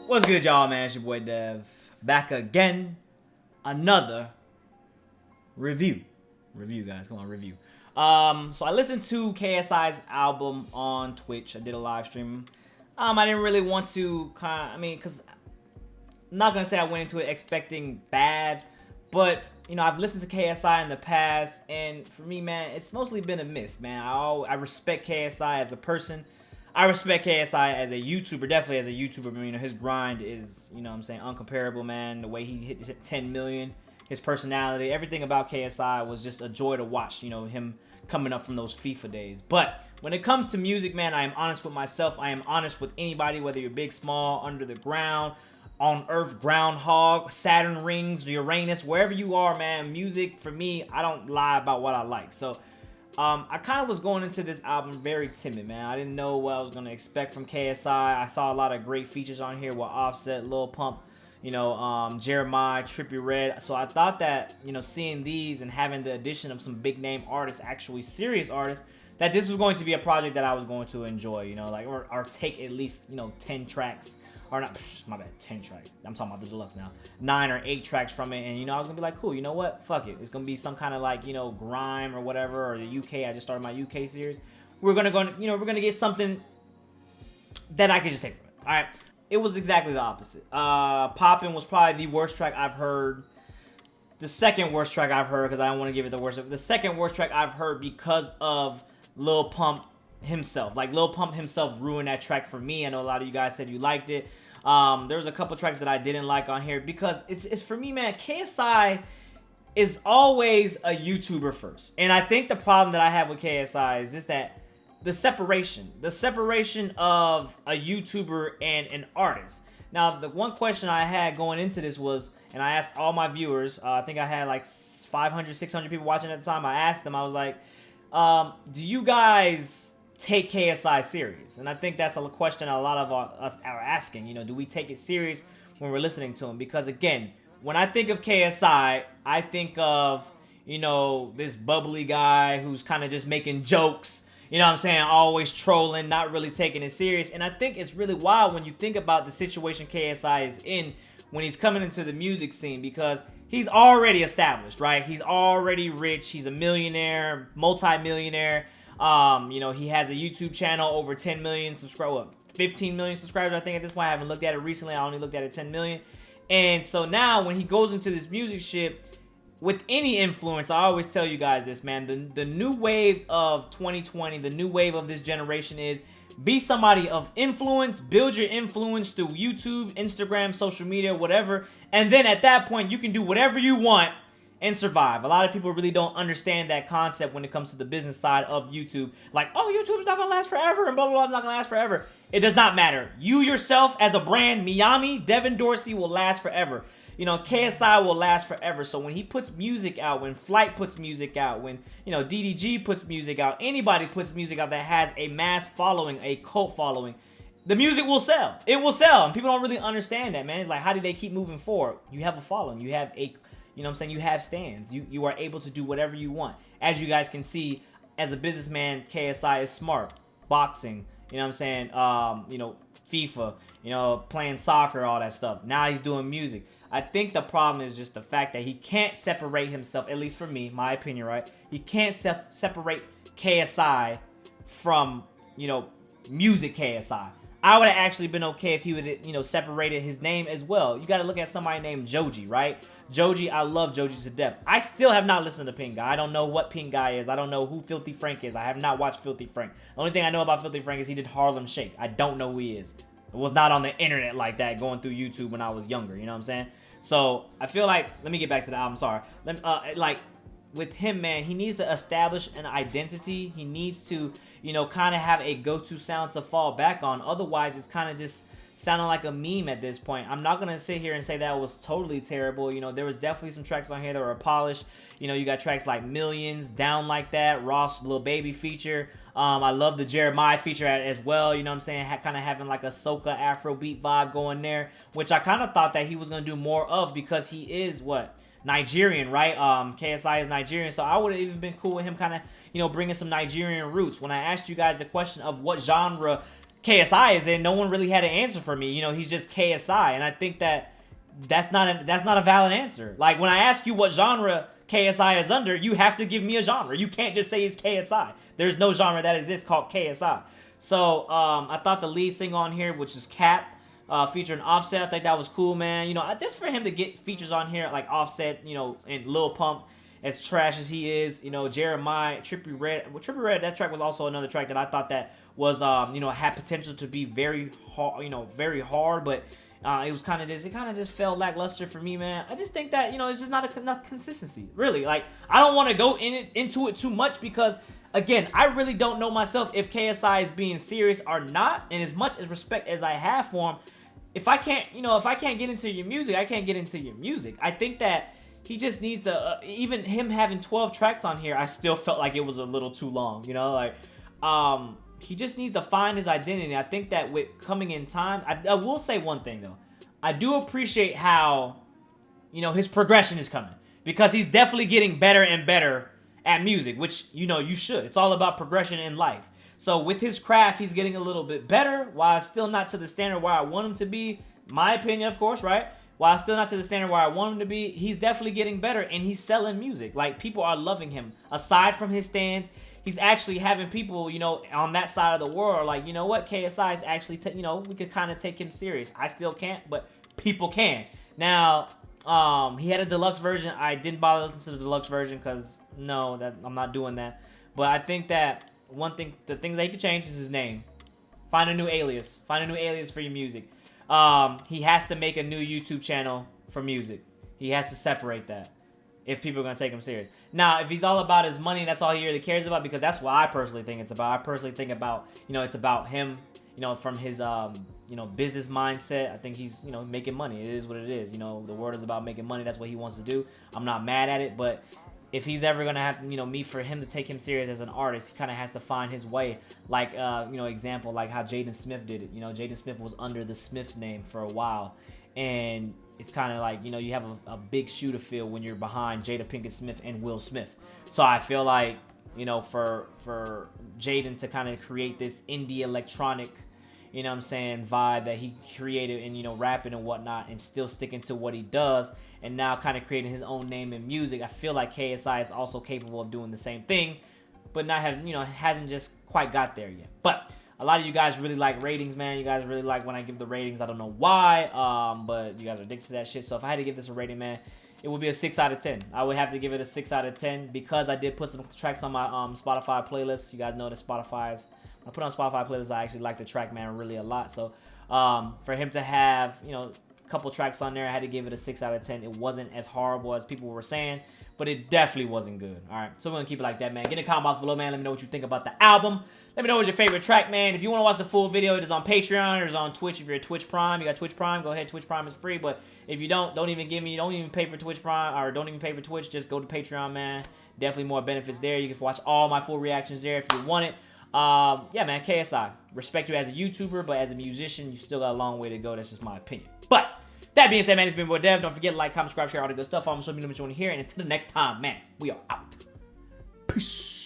What's good, y'all, man? It's your boy Dev. Back again. Another review. Review, guys. Come on, review. So I listened to KSI's album on Twitch. I did a live stream. I didn't really want to because I'm not gonna say I went into it expecting bad, but I've listened to KSI in the past, and for me, man, it's mostly been a miss, man. I respect KSI as a person. I respect KSI as a YouTuber, definitely as a YouTuber. But, his grind is, uncomparable, man. The way he hit 10 million, his personality, everything about KSI was just a joy to watch, him coming up from those FIFA days. But when it comes to music, man, I am honest with myself. I am honest with anybody, whether you're big, small, under the ground, on Earth, groundhog, Saturn rings, Uranus, wherever you are, man. Music, for me, I don't lie about what I like. So I kind of was going into this album very timid, man. I didn't know what I was going to expect from KSI. I saw a lot of great features on here with Offset, Lil Pump, Jeremiah, Trippie Redd. So I thought that, seeing these and having the addition of some big name artists, actually serious artists, that this was going to be a project that I was going to enjoy, or take at least, 10 tracks. Or not, my bad, 10 tracks. I'm talking about the deluxe now. 9 or 8 tracks from it, and I was gonna be like, cool, you know what? Fuck it. It's gonna be some kind of like, grime or whatever, or the UK. I just started my UK series. We're gonna go, we're gonna get something that I could just take from it. All right. It was exactly the opposite. Poppin' was probably the worst track I've heard. The second worst track I've heard, because I don't want to give it the worst. The second worst track I've heard because of Lil Pump himself. Like, Lil Pump himself ruined that track for me. I know a lot of you guys said you liked it. There was a couple tracks that I didn't like on here because it's for me, man. KSI is always a YouTuber first, and I think the problem that I have with KSI is just that the separation of a YouTuber and an artist. Now, the one question I had going into this was, and I asked all my viewers, I think I had like 500, 600 people watching at the time. I asked them, I was like, do you guys take KSI serious? And I think that's a question a lot of us are asking. Do we take it serious when we're listening to him? Because again, when I think of KSI, I think of this bubbly guy who's kind of just making jokes. Always trolling, not really taking it serious. And I think it's really wild when you think about the situation KSI is in when he's coming into the music scene, because he's already established, right? He's already rich. He's a millionaire, multi-millionaire. He has a YouTube channel, over 10 million subscribers, 15 million subscribers, I think, at this point. I haven't looked at it recently. I only looked at it 10 million. And so now when he goes into this music shit, with any influence, I always tell you guys this, man, the new wave of 2020, the new wave of this generation is be somebody of influence, build your influence through YouTube, Instagram, social media, whatever. And then at that point, you can do whatever you want and survive. A lot of people really don't understand that concept when it comes to the business side of YouTube. Like, oh, YouTube's not gonna last forever and blah, blah, blah, it's not gonna last forever. It does not matter. You yourself as a brand, Meami, Devin Dorsey will last forever. KSI will last forever. So when he puts music out, when Flight puts music out, when, DDG puts music out, anybody puts music out that has a mass following, a cult following, the music will sell. It will sell. And people don't really understand that, man. It's like, how do they keep moving forward? You have a following. You have a you have stands. You are able to do whatever you want. As you guys can see, as a businessman, KSI is smart. Boxing, FIFA, playing soccer, all that stuff. Now he's doing music. I think the problem is just the fact that he can't separate himself, at least for me, my opinion, right? He can't separate KSI from, music KSI. I would have actually been okay if he would have, separated his name as well. You got to look at somebody named Joji, right? Joji, I love Joji to death. I still have not listened to Pink Guy. I don't know what Pink Guy is. I don't know who Filthy Frank is. I have not watched Filthy Frank. The only thing I know about Filthy Frank is he did Harlem Shake. I don't know who he is. It was not on the internet like that going through YouTube when I was younger. You know what I'm saying? So I feel like, let me get back to the album. Sorry. With him, man, he needs to establish an identity. He needs to, kind of have a go-to sound to fall back on. Otherwise, it's kind of just sounding like a meme at this point. I'm not going to sit here and say that was totally terrible. There was definitely some tracks on here that were polished. You got tracks like Millions, Down Like That, Ross, Lil Baby feature. I love the Jeremiah feature as well. You know what I'm saying? Kind of having like a soca Afrobeat vibe going there, which I kind of thought that he was going to do more of because he is Nigerian, right? KSI is Nigerian, so I would have even been cool with him kind of, bringing some Nigerian roots. When I asked you guys the question of what genre KSI is in, no one really had an answer for me. You know, he's just KSI, and I think that that's not a valid answer. Like, when I ask you what genre KSI is under, you have to give me a genre. You can't just say it's KSI. There's no genre that exists called KSI. So I thought the lead single on here, which is Cap, featuring Offset, I think that was cool, man. You know, just for him to get features on here like Offset, you know, and Lil Pump, as trash as he is, you know, Jeremiah, Trippie Redd. Well, Trippie Redd, that track was also another track that I thought that was, you know, had potential to be very hard, you know, very hard, but it was kind of just felt lackluster for me, man. I just think that, you know, it's just not enough consistency, really. Like, I don't want to go into it too much because, again, I really don't know myself if KSI is being serious or not, and as much as respect as I have for him, if I can't get into your music, I can't get into your music. I think that he just needs to, even him having 12 tracks on here, I still felt like it was a little too long, you know, like, he just needs to find his identity. I think that with coming in time, I will say one thing, though. I do appreciate how, you know, his progression is coming, because he's definitely getting better and better at music, which, you know, you should. It's all about progression in life. So with his craft, he's getting a little bit better, while still not to the standard where I want him to be. My opinion, of course, right? While still not to the standard where I want him to be, he's definitely getting better, and he's selling music. Like, people are loving him. Aside from his stands, he's actually having people, you know, on that side of the world, like, you know what, KSI is actually, you know, we could kind of take him serious. I still can't, but people can. Now, he had a deluxe version. I didn't bother listening to the deluxe version because, no, I'm not doing that. But I think that the things that he could change is his name. Find a new alias. Find a new alias for your music. He has to make a new YouTube channel for music. He has to separate that if people are going to take him serious. Now, if he's all about his money, that's all he really cares about, because that's what I personally think it's about. I personally think about, you know, it's about him, you know, from his, you know, business mindset. I think he's, you know, making money. It is what it is. You know, the world is about making money. That's what he wants to do. I'm not mad at it, but if he's ever going to have, you know, for him to take him serious as an artist, he kind of has to find his way. Like, you know, example, like how Jaden Smith did it. You know, Jaden Smith was under the Smiths name for a while. And it's kind of like, you know, you have a big shoe to fill when you're behind Jada Pinkett Smith and Will Smith. So I feel like, you know, for Jaden to kind of create this indie electronic, you know what I'm saying, vibe that he created, and, you know, rapping and whatnot, and still sticking to what he does, and now kind of creating his own name in music, I feel like KSI is also capable of doing the same thing, but not have, you know, hasn't just quite got there yet. But a lot of you guys really like ratings, man. You guys really like when I give the ratings. I don't know why, but you guys are addicted to that shit. So if I had to give this a rating, man, it would be a 6 out of 10. I would have to give it a 6 out of 10 because I did put some tracks on my Spotify playlist. You guys know that I put on Spotify playlists. I actually like the track, man, really a lot. So for him to have, you know, a couple tracks on there, I had to give it a 6 out of 10. It wasn't as horrible as people were saying, but it definitely wasn't good. All right, so we're gonna keep it like that, man. Get in the comment box below, man. Let me know what you think about the album. Let me know what's your favorite track, man. If you want to watch the full video, it is on Patreon. It is on Twitch. If you're a Twitch Prime, you got Twitch Prime, go ahead. Twitch Prime is free, but if you don't even pay for Twitch Prime, or don't even pay for Twitch, just go to Patreon, man. Definitely more benefits there. You can watch all my full reactions there if you want it. Yeah, man, KSI. Respect you as a YouTuber, but as a musician, you still got a long way to go. That's just my opinion. But that being said, man, it's been your boy Dev. Don't forget to like, comment, subscribe, share all the good stuff. I'm so you know what you want to hear. And until the next time, man, we are out. Peace.